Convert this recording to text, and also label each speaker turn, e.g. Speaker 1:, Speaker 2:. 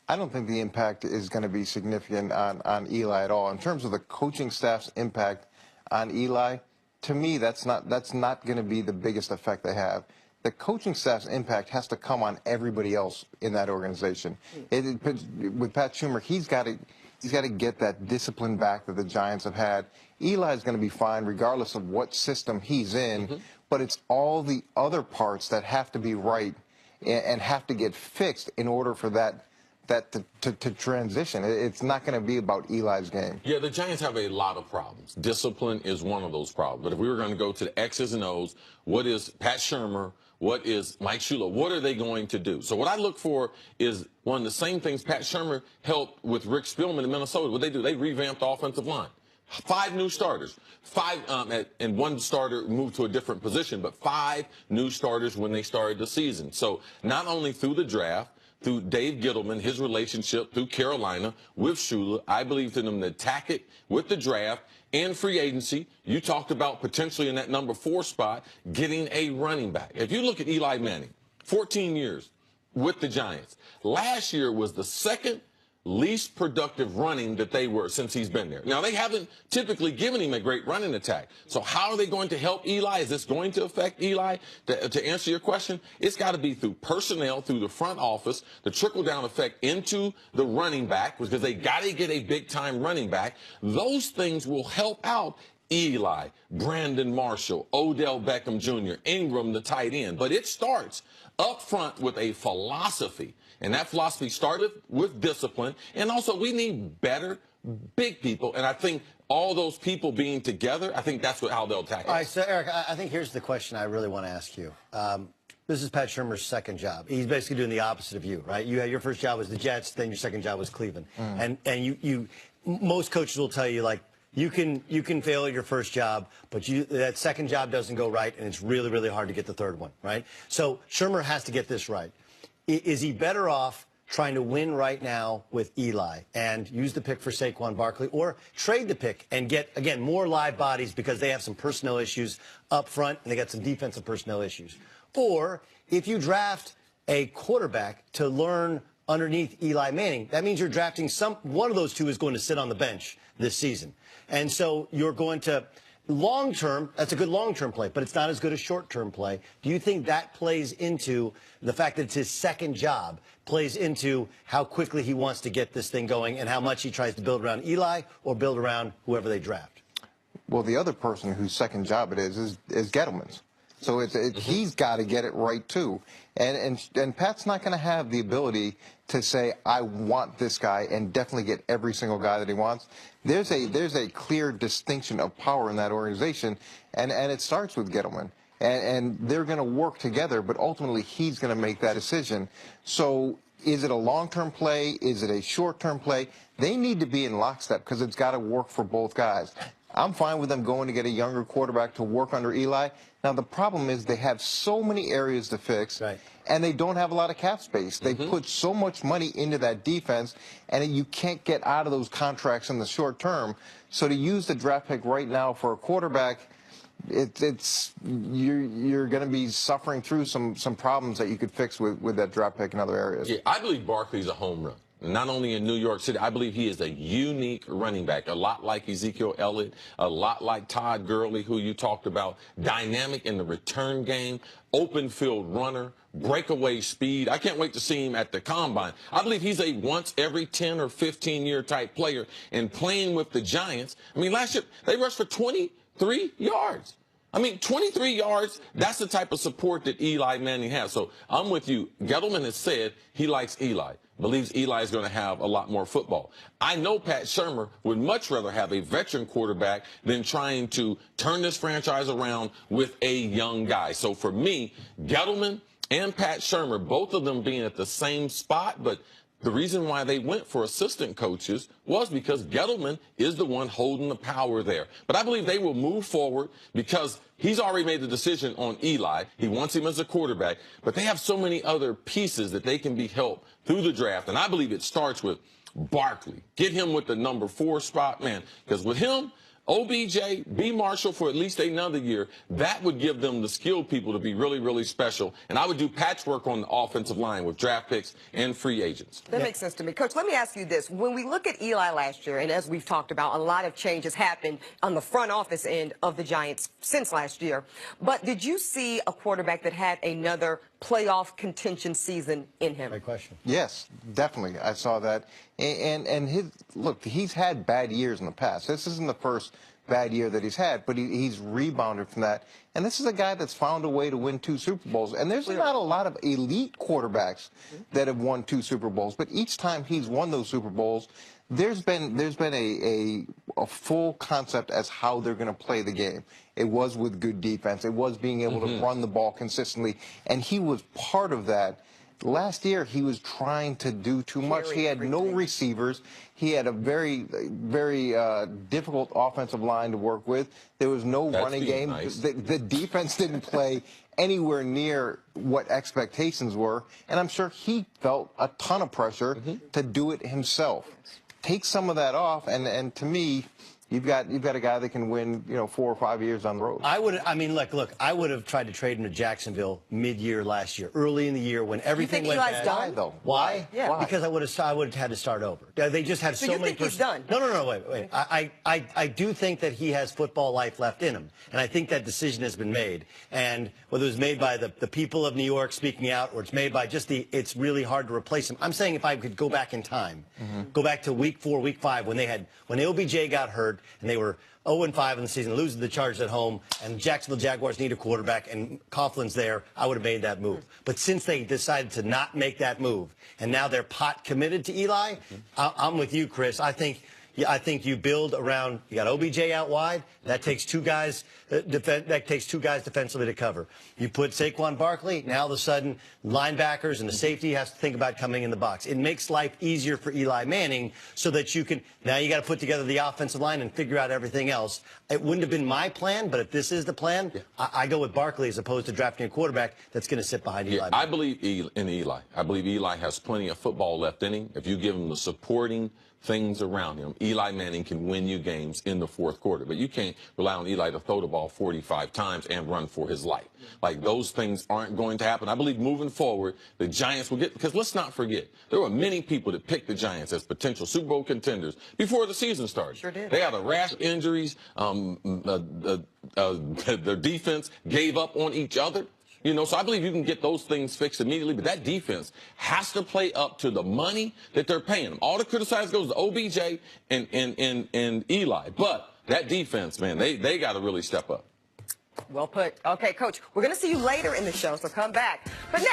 Speaker 1: I don't think the impact is going to be significant on Eli at all. In terms of the coaching staff's impact on Eli, to me, that's not going to be the biggest effect they have. The coaching staff's impact has to come on everybody else in that organization. With Pat Schumer, he's got to get that discipline back that the Giants have had. Eli's going to be fine regardless of what system he's in, but it's all the other parts that have to be right and have to get fixed in order for that to transition. It's not going to be about Eli's game.
Speaker 2: Yeah, the Giants have a lot of problems. Discipline is one of those problems. But if we were going to go to the X's and O's, what is Pat Shermer? What is Mike Shula? What are they going to do? So what I look for is one of the same things Pat Shermer helped with Rick Spielman in Minnesota. What they do, they revamped the offensive line. 5 new starters. And one starter moved to a different position, but 5 new starters when they started the season. So not only through the draft, through Dave Gettleman, his relationship through Carolina with Shula, I believe in them to attack it with the draft and free agency. You talked about potentially in that number 4 spot getting a running back. If you look at Eli Manning, 14 years with the Giants. Last year was the second least productive running that they were since he's been there. Now, they haven't typically given him a great running attack. So how are they going to help Eli? Is this going to affect Eli? To answer your question, it's got to be through personnel, through the front office, the trickle-down effect into the running back, because they got to get a big-time running back. Those things will help out Eli, Brandon Marshall, Odell Beckham Jr., Ingram, the tight end. But it starts up front with a philosophy. And that philosophy started with discipline. And also, we need better, big people. And I think all those people being together, I think that's how they'll tackle it.
Speaker 3: All right, so, Eric, I think here's the question I really want to ask you. This is Pat Shermer's second job. He's basically doing the opposite of you, right? You had your first job was the Jets, then your second job was Cleveland. And most coaches will tell you, like, you can fail at your first job, but that second job doesn't go right, and it's really, really hard to get the third one, right? So Shermer has to get this right. Is he better off trying to win right now with Eli and use the pick for Saquon Barkley, or trade the pick and get, again, more live bodies because they have some personnel issues up front and they got some defensive personnel issues? Or if you draft a quarterback to learn underneath Eli Manning, that means you're drafting one of those two is going to sit on the bench this season. And so you're going to, long-term, that's a good long-term play, but it's not as good a short-term play. Do you think that plays into the fact that it's his second job, plays into how quickly he wants to get this thing going and how much he tries to build around Eli or build around whoever they draft?
Speaker 1: Well, the other person whose second job it is Gettleman's. So he's got to get it right, too. And Pat's not going to have the ability to say, I want this guy, and definitely get every single guy that he wants. There's a clear distinction of power in that organization, and it starts with Gettleman. And they're going to work together, but ultimately he's going to make that decision. So is it a long-term play? Is it a short-term play? They need to be in lockstep because it's got to work for both guys. I'm fine with them going to get a younger quarterback to work under Eli. Now, the problem is they have so many areas to fix, right, and they don't have a lot of cap space. They put so much money into that defense, and you can't get out of those contracts in the short term. So to use the draft pick right now for a quarterback, you're going to be suffering through some problems that you could fix with that draft pick in other areas.
Speaker 2: Yeah, I believe Barkley's a home run. Not only in New York City, I believe he is a unique running back, a lot like Ezekiel Elliott, a lot like Todd Gurley, who you talked about, dynamic in the return game, open field runner, breakaway speed. I can't wait to see him at the combine. I believe he's a once every 10 or 15 year type player, and playing with the Giants. I mean, last year they rushed for 23 yards. I mean, 23 yards, that's the type of support that Eli Manning has. So I'm with you. Gettleman has said he likes Eli, believes Eli is going to have a lot more football. I know Pat Shermer would much rather have a veteran quarterback than trying to turn this franchise around with a young guy. So for me, Gettleman and Pat Shermer, both of them being at the same spot, but the reason why they went for assistant coaches was because Gettleman is the one holding the power there. But I believe they will move forward because he's already made the decision on Eli. He wants him as a quarterback. But they have so many other pieces that they can be helped through the draft. And I believe it starts with Barkley. Get him with the number 4 spot, man. Because with him, OBJ, B. Marshall for at least another year. That would give them the skilled people to be really, really special. And I would do patchwork on the offensive line with draft picks and free agents.
Speaker 4: That makes sense to me. Coach, let me ask you this. When we look at Eli last year, and as we've talked about, a lot of changes happened on the front office end of the Giants since last year. But did you see a quarterback that had another playoff contention season in him?
Speaker 3: Great question.
Speaker 1: Yes, definitely. I saw that. And look, he's had bad years in the past. This isn't the first bad year that he's had, but he's rebounded from that. And this is a guy that's found a way to win 2 Super Bowls. And there's not a lot of elite quarterbacks that have won 2 Super Bowls, but each time he's won those Super Bowls, there's been a full concept as how they're going to play the game. It was with good defense. It was being able to run the ball consistently, and he was part of that. Last year, he was trying to do too much. He had no receivers. He had a very, very difficult offensive line to work with. There was no running game.
Speaker 2: Nice.
Speaker 1: The defense didn't play anywhere near what expectations were, and I'm sure he felt a ton of pressure to do it himself. Take some of that off, and to me, you've got a guy that can win, 4 or 5 years on the road.
Speaker 3: I mean, look, I would have tried to trade him to Jacksonville mid-year last year, early in the year when everything went bad.
Speaker 4: Eli's done?
Speaker 1: Why, though?
Speaker 3: Why?
Speaker 4: Yeah.
Speaker 3: Why? Because I would have had to start over. They just have so
Speaker 4: you
Speaker 3: many.
Speaker 4: think he's done?
Speaker 3: No, wait. I do think that he has football life left in him, and I think that decision has been made. And whether it was made by the people of New York speaking out, or it's made by just it's really hard to replace him. I'm saying if I could go back in time, go back to week 4, week 5 when OBJ got hurt and they were 0-5 in the season, losing the Chargers at home, and the Jacksonville Jaguars need a quarterback, and Coughlin's there, I would have made that move. But since they decided to not make that move, and now they're pot committed to Eli, I'm with you, Chris. I think you build around. You got OBJ out wide. That takes 2 guys. That takes 2 guys defensively to cover. You put Saquon Barkley. Now all of a sudden, linebackers and the safety has to think about coming in the box. It makes life easier for Eli Manning so that you can. Now you got to put together the offensive line and figure out everything else. It wouldn't have been my plan, but if this is the plan, I go with Barkley as opposed to drafting a quarterback that's going to sit behind Eli.
Speaker 2: I believe in Eli. I believe Eli has plenty of football left in him. If you give him the supporting things around him, Eli Manning can win you games in the 4th quarter. But you can't rely on Eli to throw the ball 45 times and run for his life. Like, those things aren't going to happen. I believe moving forward, the Giants will get, because let's not forget, there were many people that picked the Giants as potential Super Bowl contenders before the season started.
Speaker 4: Sure did.
Speaker 2: They had a rash of injuries. Their defense gave up on each other. So I believe you can get those things fixed immediately, but that defense has to play up to the money that they're paying them. All the criticize goes to OBJ and Eli, but that defense, man, they got to really step up.
Speaker 4: Well put. Okay, Coach, we're going to see you later in the show, so come back. But now